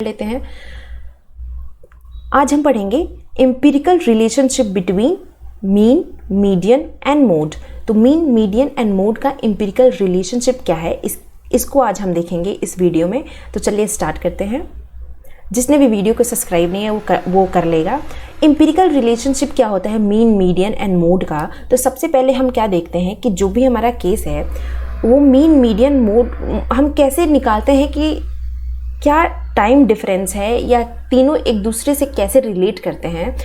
लेते हैं। आज हम पढ़ेंगे empirical relationship between mean, median and mode. तो मीन, मीडियन एंड मोड का एम्पिरिकल रिलेशनशिप क्या है, इसको आज हम देखेंगे इस वीडियो में। तो चलिए स्टार्ट करते हैं। जिसने भी वीडियो को सब्सक्राइब नहीं है वो कर लेगा। एम्पिरिकल रिलेशनशिप क्या होता है मीन, मीडियन एंड मोड का? तो सबसे पहले हम क्या देखते हैं कि जो भी हमारा केस है वो मीन, मीडियन, मोड हम कैसे निकालते हैं कि क्या टाइम डिफरेंस है या तीनों एक दूसरे से कैसे रिलेट करते हैं,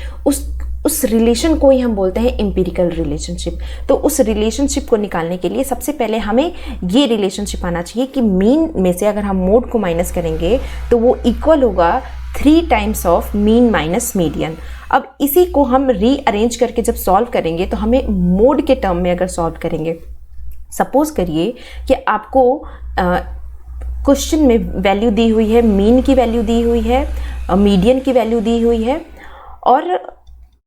उस रिलेशन को ही हम बोलते हैं एम्पिरिकल रिलेशनशिप। तो उस रिलेशनशिप को निकालने के लिए सबसे पहले हमें ये रिलेशनशिप आना चाहिए कि मीन में से अगर हम मोड को माइनस करेंगे तो वो इक्वल होगा 3 times of mean minus median. अब इसी को हम रीअरेंज करके जब सॉल्व करेंगे तो हमें मोड के टर्म में अगर सॉल्व करेंगे, सपोज करिए कि आपको क्वेश्चन में वैल्यू दी हुई है, मीन की वैल्यू दी हुई है, मीडियन की वैल्यू दी हुई है और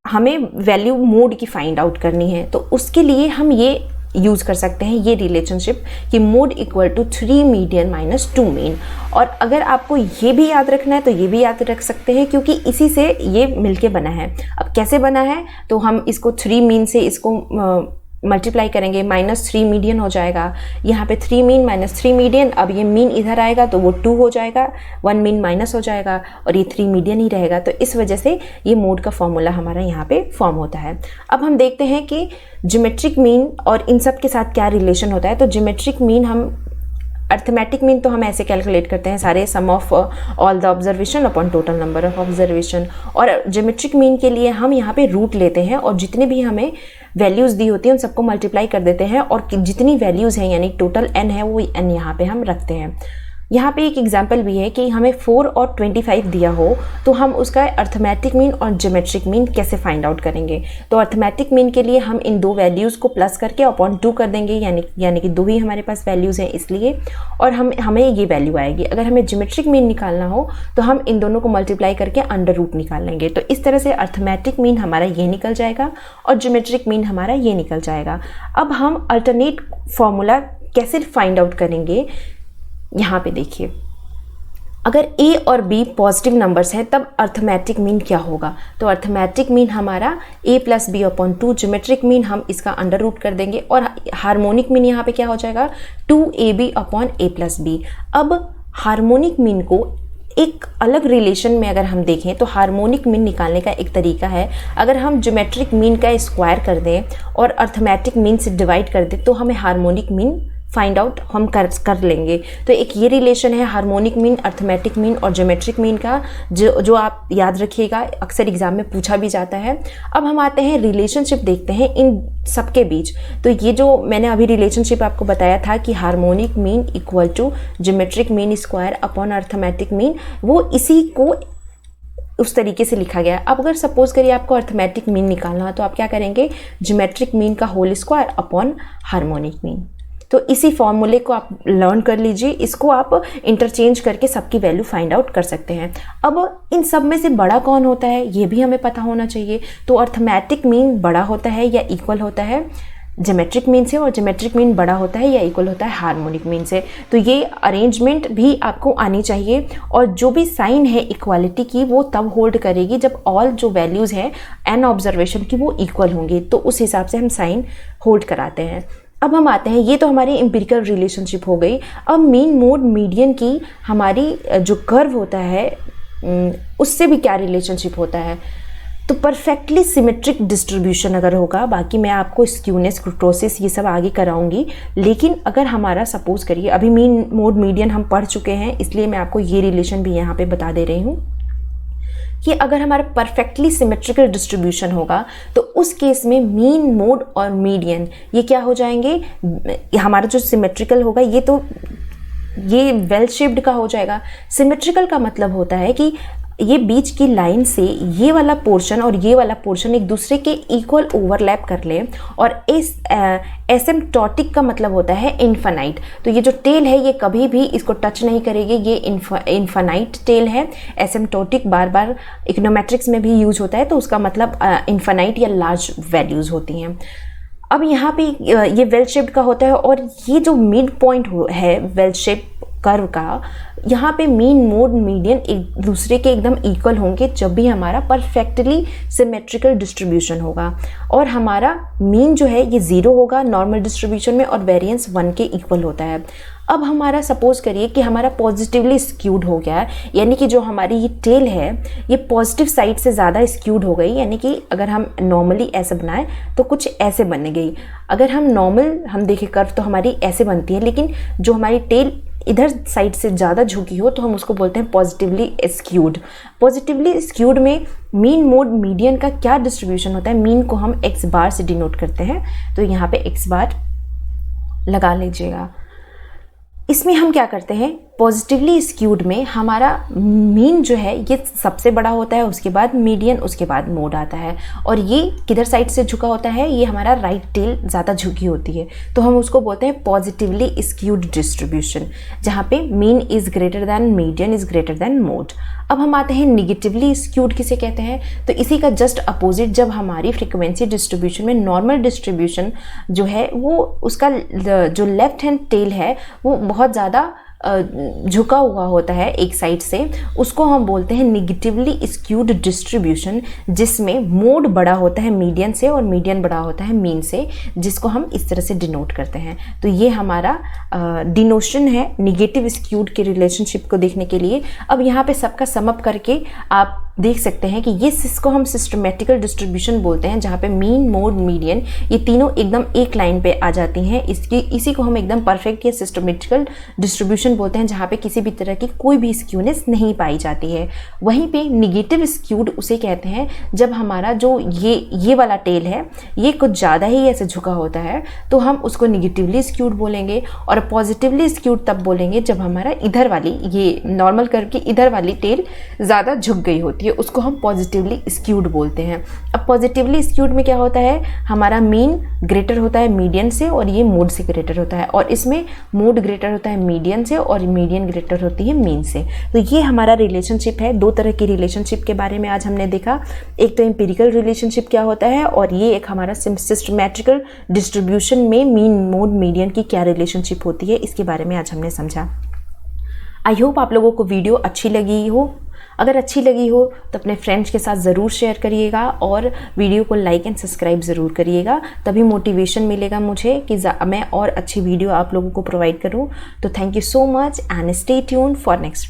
हमें वैल्यू मोड की फाइंड आउट करनी है। तो उसके लिए हम ये यूज़ कर सकते हैं ये रिलेशनशिप कि mode equal to 3 median minus 2 mean. और अगर आपको ये भी याद रखना है तो ये भी याद रख सकते हैं क्योंकि इसी से ये मिलके बना है। अब कैसे बना है, तो हम इसको 3 मीन से इसको मल्टीप्लाई करेंगे, -3 मीडियन हो जाएगा। यहाँ पे 3 मीन माइनस 3 मीडियन, अब ये मीन इधर आएगा तो वो 2 हो जाएगा, 1 मीन माइनस हो जाएगा और ये 3 मीडियन ही रहेगा। तो इस वजह से ये मोड का फॉर्मूला हमारा यहाँ पे फॉर्म होता है। अब हम देखते हैं कि ज्योमेट्रिक मीन और इन सब के साथ क्या रिलेशन होता है। तो ज्योमेट्रिक मीन अर्थमेटिक मीन तो हम ऐसे कैलकुलेट करते हैं, सारे sum of all the observation upon total number of observation. और ज्योमेट्रिक मीन के लिए हम यहाँ पे रूट लेते हैं और जितने भी हमें वैल्यूज़ दी होती हैं उन सबको मल्टीप्लाई कर देते हैं और जितनी वैल्यूज़ हैं यानी टोटल n है वो n यहाँ पे हम रखते हैं। यहाँ पे एक एग्जाम्पल भी है कि हमें 4 और 25 दिया हो तो हम उसका अर्थमेटिक मीन और ज्योमेट्रिक मीन कैसे फाइंड आउट करेंगे। तो अर्थमेटिक मीन के लिए हम इन दो वैल्यूज़ को प्लस करके अपॉन 2 कर देंगे, यानी कि 2 ही हमारे पास वैल्यूज़ हैं इसलिए, और हमें ये वैल्यू आएगी। अगर हमें ज्योमेट्रिक मीन निकालना हो तो हम इन दोनों को मल्टीप्लाई करके अंडर रूट निकाल लेंगे। तो इस तरह से अर्थमेटिक मीन हमारा ये निकल जाएगा और ज्योमेट्रिक मीन हमारा ये निकल जाएगा। अब हम अल्टरनेट फॉर्मूला कैसे फाइंड आउट करेंगे, यहाँ पे देखिए, अगर a और b पॉजिटिव नंबर्स हैं तब अर्थमेटिक मीन क्या होगा। तो अर्थमेटिक मीन हमारा a plus B upon 2, geometric mean हम इसका अंडर रूट कर देंगे और हार्मोनिक मीन यहाँ पे क्या हो जाएगा 2ab upon a plus B. अब हार्मोनिक मीन को एक अलग रिलेशन में अगर हम देखें तो हार्मोनिक मीन निकालने का एक तरीका है, अगर हम ज्योमेट्रिक मीन का स्क्वायर कर दें और अर्थमेटिक मीन से डिवाइड कर दें तो हमें हार्मोनिक मीन फाइंड आउट हम कर लेंगे। तो एक ये रिलेशन है हार्मोनिक मीन, अर्थमेटिक मीन और ज्योमेट्रिक मीन का, जो आप याद रखिएगा, अक्सर एग्जाम में पूछा भी जाता है। अब हम आते हैं रिलेशनशिप देखते हैं इन सब के बीच। तो ये जो मैंने अभी रिलेशनशिप आपको बताया था कि harmonic mean equal to geometric mean square upon arithmetic mean, वो इसी को उस तरीके से लिखा गया। अब अगर सपोज करिए आपको अर्थमेटिक मीन निकालना है तो आप क्या करेंगे, ज्योमेट्रिक मीन का whole square upon harmonic mean. तो इसी फॉर्मूले को आप लर्न कर लीजिए, इसको आप इंटरचेंज करके सबकी वैल्यू फाइंड आउट कर सकते हैं। अब इन सब में से बड़ा कौन होता है ये भी हमें पता होना चाहिए। तो अर्थमेटिक मीन बड़ा होता है या इक्वल होता है ज्योमेट्रिक मीन से, और ज्योमेट्रिक मीन बड़ा होता है या इक्वल होता है हार्मोनिक मीन से। तो ये अरेंजमेंट भी आपको आनी चाहिए और जो भी साइन है इक्वालिटी की वो तब होल्ड करेगी जब ऑल जो वैल्यूज़ हैं n ऑब्जर्वेशन की वो इक्वल होंगी। तो उस हिसाब से हम साइन होल्ड कराते हैं। अब हम आते हैं, ये तो हमारी एम्पिरिकल रिलेशनशिप हो गई। अब मीन, मोड, मीडियन की हमारी जो कर्व होता है उससे भी क्या रिलेशनशिप होता है। तो परफेक्टली सिमेट्रिक डिस्ट्रीब्यूशन अगर होगा, बाकी मैं आपको स्क्यूनेस, कुर्टोसिस ये सब आगे कराऊंगी, लेकिन अगर हमारा सपोज करिए, अभी मीन, मोड, मीडियन हम पढ़ चुके हैं इसलिए मैं आपको ये रिलेशन भी यहाँ पे बता दे रही हूँ कि अगर हमारा परफेक्टली सिमेट्रिकल डिस्ट्रीब्यूशन होगा तो उस केस में मीन, मोड और मीडियन ये क्या हो जाएंगे, हमारा जो सिमेट्रिकल होगा ये वेल शेप्ड का हो जाएगा। सिमेट्रिकल का मतलब होता है कि ये बीच की लाइन से ये वाला पोर्शन और ये वाला पोर्शन एक दूसरे के इक्वल ओवरलैप कर ले, और इस एसिम्प्टोटिक का मतलब होता है इन्फानाइट। तो ये जो टेल है ये कभी भी इसको टच नहीं करेगी, ये इन्फानाइट टेल है। एसिम्प्टोटिक बार बार इकोनोमेट्रिक्स में भी यूज होता है, तो उसका मतलब इन्फानाइट या लार्ज वैल्यूज होती हैं। अब यहाँ पे ये वेल शेप्ड का होता है, और ये जो मिड पॉइंट है वेल शेप कर्व का, यहाँ पे मीन मोड मीडियन एक दूसरे के एकदम इक्वल होंगे जब भी हमारा परफेक्टली सिमेट्रिकल डिस्ट्रीब्यूशन होगा। और हमारा मीन जो है ये 0 होगा नॉर्मल डिस्ट्रीब्यूशन में और वेरिएंस 1 के इक्वल होता है। अब हमारा सपोज करिए कि हमारा पॉजिटिवली स्क्यूड हो गया है, यानी कि जो हमारी ये टेल है ये पॉजिटिव साइड से ज़्यादा स्क्यूड हो गई, यानी कि अगर हम नॉर्मली ऐसे बनाएं तो कुछ ऐसे बन गई। अगर हम देखें कर्व तो हमारी ऐसे बनती है, लेकिन जो हमारी टेल इधर साइड से ज़्यादा झुकी हो तो हम उसको बोलते हैं पॉजिटिवली स्क्यूड। पॉजिटिवली स्क्यूड में मीन मोड मीडियन का क्या डिस्ट्रीब्यूशन होता है, मीन को हम x बार से डिनोट करते हैं, तो यहाँ पे x बार लगा लीजिएगा। इसमें हम क्या करते हैं, पॉजिटिवली स्क्यूड में हमारा मीन जो है ये सबसे बड़ा होता है, उसके बाद मीडियन, उसके बाद मोड आता है। और ये किधर साइड से झुका होता है, ये हमारा राइट टेल ज़्यादा झुकी होती है, तो हम उसको बोलते हैं पॉजिटिवली स्क्यूड डिस्ट्रीब्यूशन, जहाँ पे mean is greater than median is greater than mode. अब हम आते हैं निगेटिवली स्क्यूड किसे कहते हैं, तो इसी का जस्ट अपोजिट, जब हमारी फ्रीक्वेंसी डिस्ट्रीब्यूशन में नॉर्मल डिस्ट्रीब्यूशन जो है वो उसका जो लेफ्ट हैंड टेल है वो बहुत ज़्यादा झुका हुआ होता है एक साइड से, उसको हम बोलते हैं निगेटिवली स्क्यूड डिस्ट्रीब्यूशन, जिसमें मोड बड़ा होता है मीडियन से और मीडियन बड़ा होता है मीन से, जिसको हम इस तरह से डिनोट करते हैं। तो ये हमारा डिनोशन है निगेटिव स्क्यूड के रिलेशनशिप को देखने के लिए। अब यहाँ पे सबका सम अप करके आप देख सकते हैं कि इसको हम सिस्टमेटिकल डिस्ट्रीब्यूशन बोलते हैं, जहाँ पे मीन मोड मीडियन ये तीनों एकदम एक लाइन पे आ जाती हैं। इसी को हम एकदम परफेक्ट या सिस्टमेटिकल डिस्ट्रीब्यूशन बोलते हैं, जहाँ पे किसी भी तरह की कोई भी स्क्यूनेस नहीं पाई जाती है। वहीं पे निगेटिव स्क्यूड उसे कहते हैं जब हमारा जो ये वाला टेल है ये कुछ ज़्यादा ही ऐसे झुका होता है, तो हम उसको निगेटिवली स्क्यूड बोलेंगे। और पॉजिटिवली स्क्यूड तब बोलेंगे जब हमारा इधर वाली ये नॉर्मल कर्व की इधर वाली टेल ज़्यादा झुक गई होती है, उसको हम पॉजिटिवली स्क्यूड बोलते हैं। अब पॉजिटिवली स्क्यूड में क्या होता है, हमारा मीन ग्रेटर होता है मीडियन से और ये मोड से ग्रेटर होता है, और इसमें मोड ग्रेटर होता है मीडियन से और मीडियन ग्रेटर होती है मीन से। तो ये हमारा रिलेशनशिप है। दो तरह की रिलेशनशिप के बारे में आज हमने देखा, एक तो एम्पिरिकल रिलेशनशिप क्या होता है, और ये एक हमारा सिस्टमैटिकल डिस्ट्रीब्यूशन में मीन मोड मीडियन की क्या रिलेशनशिप होती है, इसके बारे में आज हमने समझा। आई होप आप लोगों को वीडियो अच्छी लगी हो। अगर अच्छी लगी हो तो अपने फ्रेंड्स के साथ ज़रूर शेयर करिएगा और वीडियो को लाइक एंड सब्सक्राइब ज़रूर करिएगा, तभी मोटिवेशन मिलेगा मुझे कि मैं और अच्छी वीडियो आप लोगों को प्रोवाइड करूं। तो thank you so much and stay tuned for next video.